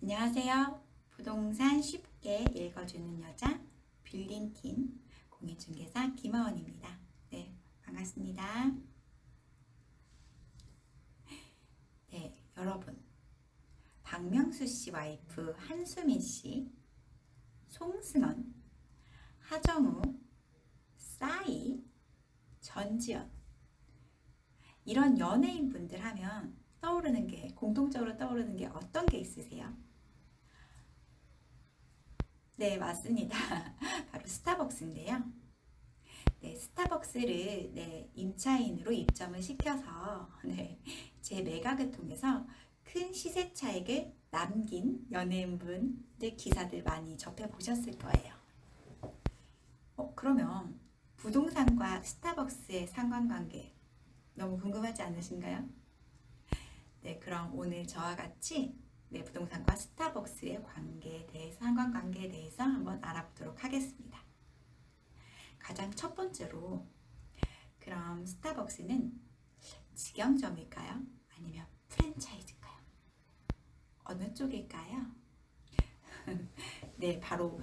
안녕하세요. 부동산 쉽게 읽어주는 여자 빌린킨 공인중개사 김하원입니다. 네, 반갑습니다. 네, 여러분. 박명수 씨 와이프 한수민 씨, 송승헌, 하정우, 싸이, 전지현 이런 연예인분들 하면 공통적으로 떠오르는 게 어떤 게 있으세요? 네, 맞습니다. 바로 스타벅스인데요. 네, 스타벅스를 임차인으로 입점을 시켜서 제 매각을 통해서 큰 시세 차익을 남긴 연예인분들 기사들 많이 접해 보셨을 거예요. 그러면 부동산과 스타벅스의 상관관계 너무 궁금하지 않으신가요? 네, 그럼 오늘 저와 같이 부동산과 스타벅스의 관계에 대해서, 상관관계에 대해서 한번 알아보도록 하겠습니다. 가장 첫 번째로, 그럼 스타벅스는 직영점일까요? 아니면 프랜차이즈일까요? 어느 쪽일까요? 네, 바로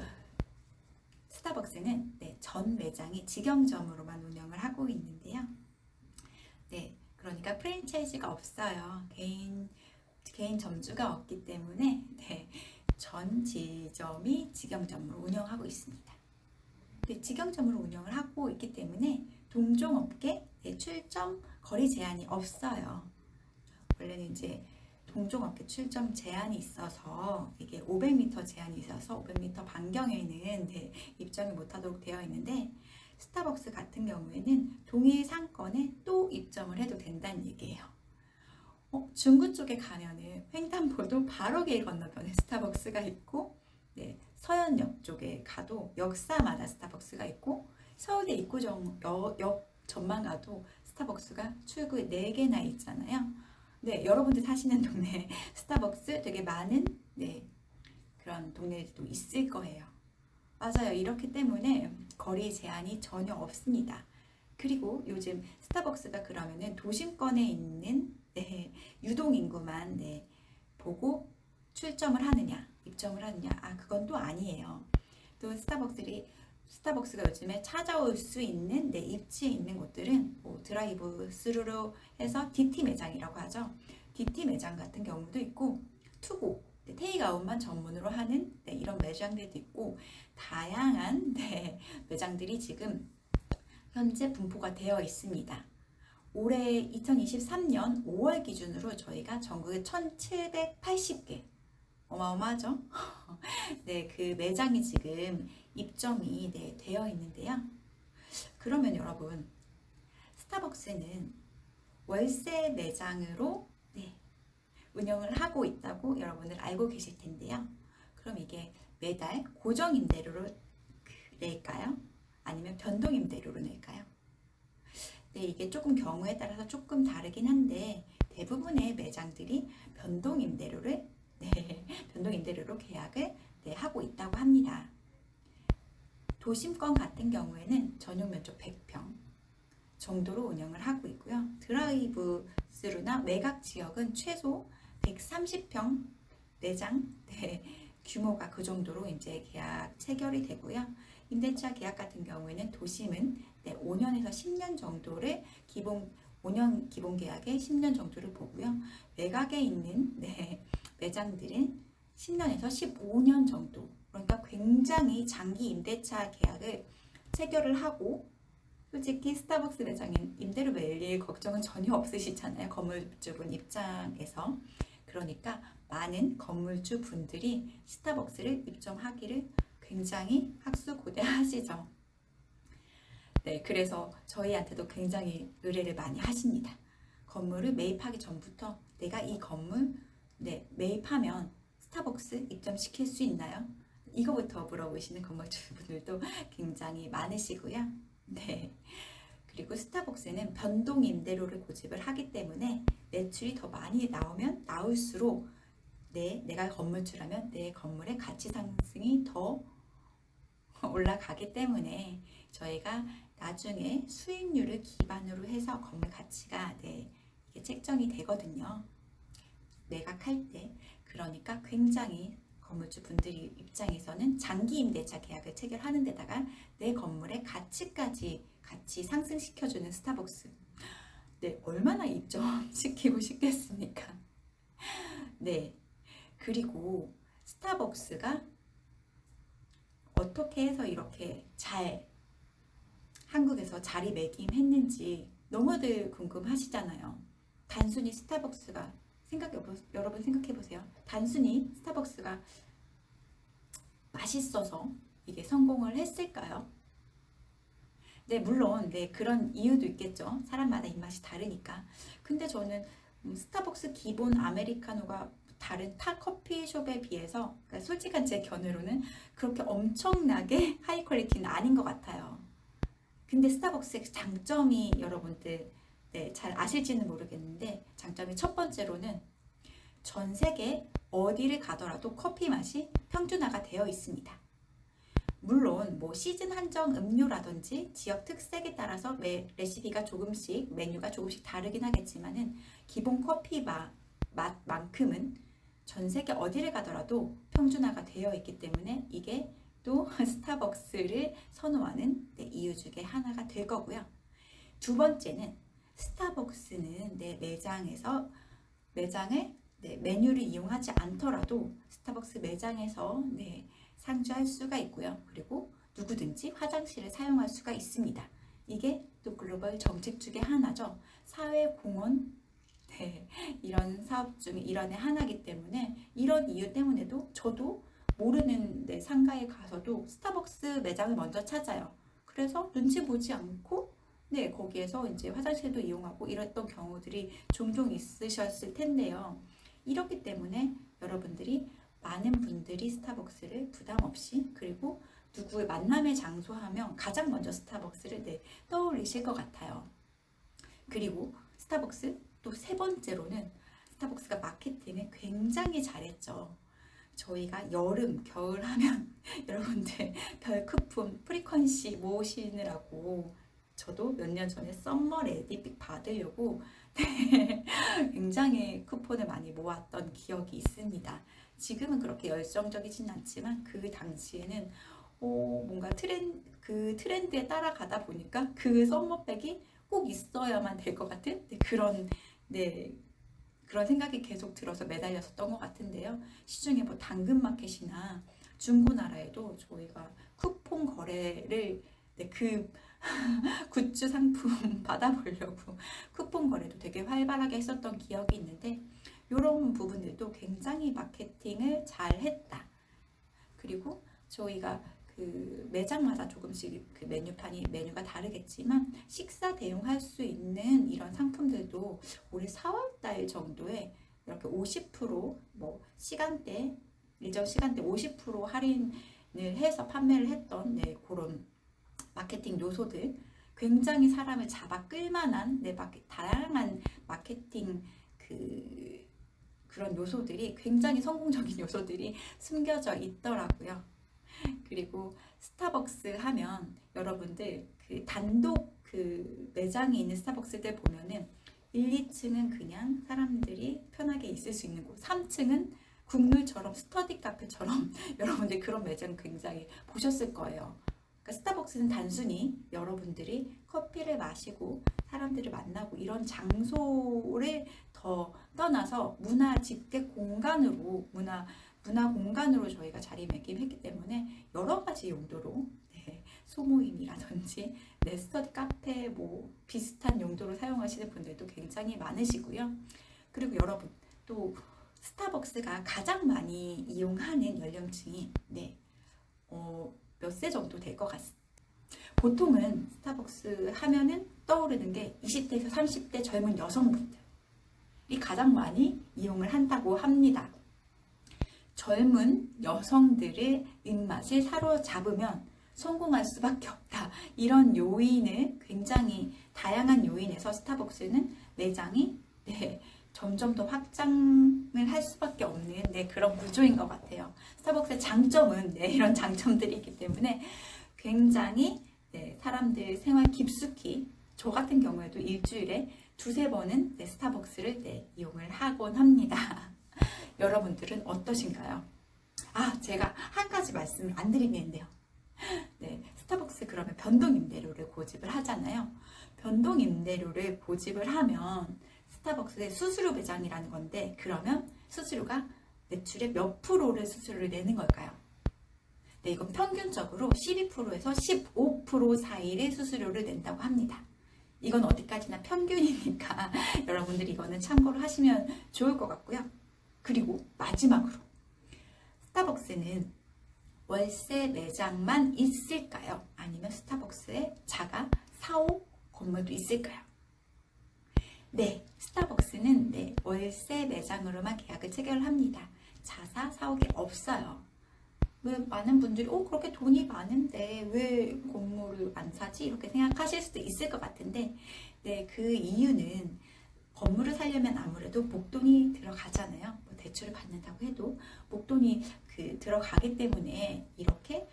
스타벅스는 전 매장이 직영점으로만 운영을 하고 있는데요. 네, 그러니까 프랜차이즈가 없어요. 개인 점주가 없기 때문에 전 지점이 직영점으로 운영하고 있습니다. 직영점으로 운영을 하고 있기 때문에 동종업계 출점 거리 제한이 없어요. 원래는 이제 동종업계 출점 제한이 있어서 이게 500m 제한이 있어서 500m 반경에는 입점이 못하도록 되어 있는데, 스타벅스 같은 경우에는 동일 상권에 또 입점을 해도 된다는 얘기예요. 중구 쪽에 가면은 횡단보도 바로 길 건너편에 스타벅스가 있고, 서현역 쪽에 가도 역사마다 스타벅스가 있고, 서울대 역 전만 가도 스타벅스가 출구에 4개나 있잖아요. 네, 여러분들 사시는 동네에 스타벅스 되게 많은 그런 동네도 있을 거예요. 맞아요. 이렇기 때문에 거리 제한이 전혀 없습니다. 그리고 요즘 스타벅스가 그러면은 도심권에 있는 유동인구만 보고 출점을 하느냐, 입점을 하느냐, 그건 또 아니에요. 또 스타벅스가 요즘에 찾아올 수 있는 입지에 있는 곳들은 드라이브 스루로 해서 DT 매장이라고 하죠. DT 매장 같은 경우도 있고, 투고 테이크아웃만 전문으로 하는 이런 매장들도 있고, 다양한 매장들이 지금 현재 분포가 되어 있습니다. 올해 2023년 5월 기준으로 저희가 전국에 1780개, 어마어마하죠? 그 매장이 지금 입점이 되어 있는데요. 그러면 여러분, 스타벅스는 월세 매장으로 운영을 하고 있다고 여러분들 알고 계실 텐데요. 그럼 이게 매달 고정 임대료로 낼까요? 아니면 변동 임대료로 낼까요? 이게 조금 경우에 따라서 조금 다르긴 한데, 대부분의 매장들이 변동 임대료로 계약을 하고 있다고 합니다. 도심권 같은 경우에는 전용 면적 100평 정도로 운영을 하고 있고요. 드라이브 스루나 외곽 지역은 최소 130평 매장 규모가 그 정도로 이제 계약 체결이 되고요. 임대차 계약 같은 경우에는 도심은 5년에서 10년 정도를 5년 기본 계약에 10년 정도를 보고요. 외곽에 있는 매장들은 10년에서 15년 정도, 그러니까 굉장히 장기 임대차 계약을 체결을 하고, 솔직히 스타벅스 매장인 임대료 매일 걱정은 전혀 없으시잖아요. 건물주분 입장에서. 그러니까 많은 건물주 분들이 스타벅스를 입점하기를 굉장히 학수고대하시죠. 그래서 저희한테도 굉장히 의뢰를 많이 하십니다. 건물을 매입하기 전부터 내가 이 건물 매입하면 스타벅스 입점시킬 수 있나요? 이거부터 물어보시는 건물주분들도 굉장히 많으시고요. 그리고 스타벅스는 변동 임대료를 고집을 하기 때문에 매출이 더 많이 나오면 나올수록 내가 건물주라면 내 건물의 가치 상승이 더 올라가기 때문에 저희가 나중에 수익률을 기반으로 해서 건물 가치가 이게 책정이 되거든요. 매각할 때. 그러니까 굉장히 건물주 분들이 입장에서는 장기 임대차 계약을 체결하는 데다가 내 건물의 가치까지 같이 상승시켜주는 스타벅스. 네, 얼마나 입점시키고 싶겠습니까? 네, 그리고 스타벅스가 어떻게 해서 이렇게 잘 한국에서 자리매김했는지 너무들 궁금하시잖아요. 단순히 스타벅스가 여러분 생각해보세요. 단순히 스타벅스가 맛있어서 이게 성공을 했을까요? 네, 물론 네, 그런 이유도 있겠죠. 사람마다 입맛이 다르니까. 근데 저는 스타벅스 기본 아메리카노가 다른 타 커피숍에 비해서, 그러니까 솔직한 제 견해로는 그렇게 엄청나게 하이 퀄리티는 아닌 것 같아요. 근데 스타벅스의 장점이 여러분들 네, 잘 아실지는 모르겠는데, 장점이 첫 번째로는 전 세계 어디를 가더라도 커피 맛이 평준화가 되어 있습니다. 물론 뭐 시즌 한정 음료라든지 지역 특색에 따라서 레시피가 조금씩, 메뉴가 조금씩 다르긴 하겠지만은 기본 커피 맛만큼은 전 세계 어디를 가더라도 평준화가 되어 있기 때문에 이게 또 스타벅스를 선호하는 네, 이유 중에 하나가 될 거고요. 두 번째는 스타벅스는 내 매장을 메뉴를 이용하지 않더라도 스타벅스 매장에서 상주할 수가 있고요. 그리고 누구든지 화장실을 사용할 수가 있습니다. 이게 또 글로벌 정책 중에 하나죠. 사회공헌 이런 사업 중에 일환의 하나이기 때문에 이런 이유 때문에도 저도 모르는 상가에 가서도 스타벅스 매장을 먼저 찾아요. 그래서 눈치 보지 않고 거기에서 이제 화장실도 이용하고 이랬던 경우들이 종종 있으셨을 텐데요. 이렇기 때문에 여러분들이 많은 분들이 스타벅스를 부담 없이, 그리고 누구의 만남의 장소 하면 가장 먼저 스타벅스를 떠올리실 것 같아요. 그리고 스타벅스 또 세 번째로는 스타벅스가 마케팅을 굉장히 잘했죠. 저희가 여름, 겨울 하면 여러분들 별 쿠폰, 프리퀀시 모으시느라고 저도 몇 년 전에 썸머 레디픽 받으려고 굉장히 쿠폰을 많이 모았던 기억이 있습니다. 지금은 그렇게 열정적이진 않지만 그 당시에는 뭔가 트렌드에 따라가다 보니까 그 썸머백이 꼭 있어야만 될 것 같은 그런 생각이 계속 들어서 매달렸었던 것 같은데요. 시중에 뭐 당근마켓이나 중고나라에도 저희가 쿠폰 거래를 그 굿즈 상품 받아보려고 쿠폰 거래도 되게 활발하게 했었던 기억이 있는데, 이런 부분들도 굉장히 마케팅을 잘 했다. 그리고 저희가 그 매장마다 조금씩 그 메뉴가 다르겠지만 식사 대용할 수 있는 이런 상품들도 올해 4월달 정도에 이렇게 50% 뭐 일정 시간대 50% 할인을 해서 판매를 했던 그런 마케팅 요소들, 굉장히 사람을 잡아 끌만한 다양한 마케팅 그런 요소들이, 굉장히 성공적인 요소들이 숨겨져 있더라고요. 그리고 스타벅스 하면 여러분들 그 단독 그 매장이 있는 스타벅스들 보면은 1, 2층은 그냥 사람들이 편하게 있을 수 있는 곳, 3층은 국룰처럼 스터디 카페처럼 여러분들 그런 매장 굉장히 보셨을 거예요. 그러니까 스타벅스는 단순히 여러분들이 커피를 마시고 사람들을 만나고 이런 장소를 더 떠나서 문화 공간으로 저희가 자리매김했기 때문에 여러 가지 용도로 소모임이라든지 스터디 카페 비슷한 용도로 사용하시는 분들도 굉장히 많으시고요. 그리고 여러분 또 스타벅스가 가장 많이 이용하는 연령층이 몇 세 정도 될 것 같습니다. 보통은 스타벅스 하면은 떠오르는 게 20대에서 30대 젊은 여성분들이 가장 많이 이용을 한다고 합니다. 젊은 여성들의 입맛을 사로잡으면 성공할 수밖에 없다. 이런 요인을, 굉장히 다양한 요인에서 스타벅스는 매장이 점점 더 확장을 할 수밖에 없는 그런 구조인 것 같아요. 스타벅스의 장점은 이런 장점들이 있기 때문에 굉장히 사람들 생활 깊숙이, 저 같은 경우에도 일주일에 두세 번은 스타벅스를 이용을 하곤 합니다. 여러분들은 어떠신가요? 제가 한 가지 말씀을 안 드리겠네요. 네, 스타벅스 그러면 변동임대료를 고집을 하잖아요. 변동임대료를 고집을 하면 스타벅스의 수수료 배당이라는 건데, 그러면 수수료가 매출의 몇 프로를 수수료를 내는 걸까요? 네, 이건 평균적으로 12%에서 15% 사이의 수수료를 낸다고 합니다. 이건 어디까지나 평균이니까 여러분들이 이거는 참고를 하시면 좋을 것 같고요. 그리고 마지막으로, 스타벅스는 월세 매장만 있을까요? 아니면 스타벅스에 자가 사옥 건물도 있을까요? 네, 스타벅스는 월세 매장으로만 계약을 체결을 합니다. 자사 사옥이 없어요. 왜 많은 분들이 그렇게 돈이 많은데 왜 건물을 안 사지? 이렇게 생각하실 수도 있을 것 같은데, 네, 그 이유는 건물을 사려면 아무래도 목돈이 들어가잖아요. 뭐 대출을 받는다고 해도 목돈이 들어가기 때문에 이렇게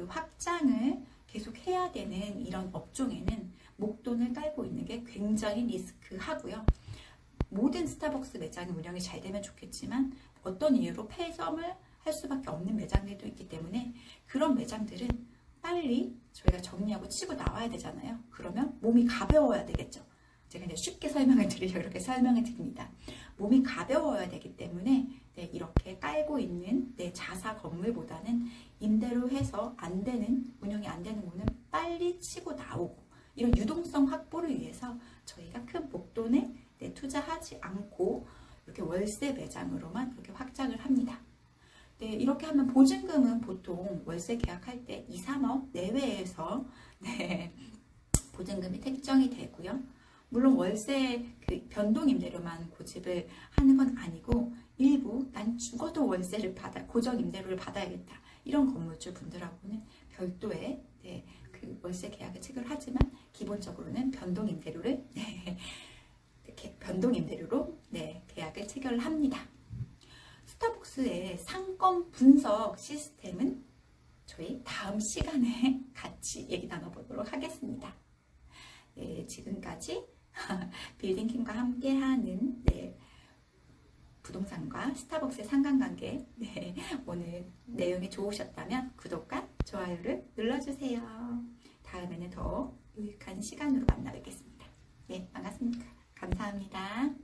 확장을 계속 해야 되는 이런 업종에는 목돈을 깔고 있는 게 굉장히 리스크하고요. 모든 스타벅스 매장이 운영이 잘 되면 좋겠지만 어떤 이유로 폐점을 할 수밖에 없는 매장들도 있기 때문에 그런 매장들은 빨리 저희가 정리하고 치고 나와야 되잖아요. 그러면 몸이 가벼워야 되겠죠. 제가 이제 쉽게 설명을 드리려고 이렇게 설명을 드립니다. 몸이 가벼워야 되기 때문에 이렇게 깔고 있는 자사 건물보다는 임대로 해서 안 되는, 운영이 안 되는 거는 빨리 치고 나오고, 이런 유동성 확보를 위해서 저희가 큰 목돈을 투자하지 않고 이렇게 월세 매장으로만 이렇게 확장을 합니다. 네, 이렇게 하면 보증금은 보통 월세 계약할 때 2, 3억 내외에서 보증금이 책정이 되고요. 물론 월세 변동임대료만 고집을 하는 건 아니고, 일부 난 죽어도 월세를 고정임대료를 받아야겠다, 이런 건물주 분들하고는 별도의 월세 계약을 체결하지만 기본적으로는 변동임대료로 계약을 체결을 합니다. 스타벅스의 상권 분석 시스템은 저희 다음 시간에 같이 얘기 나눠보도록 하겠습니다. 네, 지금까지 빌딩킴과 함께하는 부동산과 스타벅스의 상관관계, 오늘 내용이 좋으셨다면 구독과 좋아요를 눌러주세요. 다음에는 더 유익한 시간으로 만나 뵙겠습니다. 네, 반갑습니다. 감사합니다.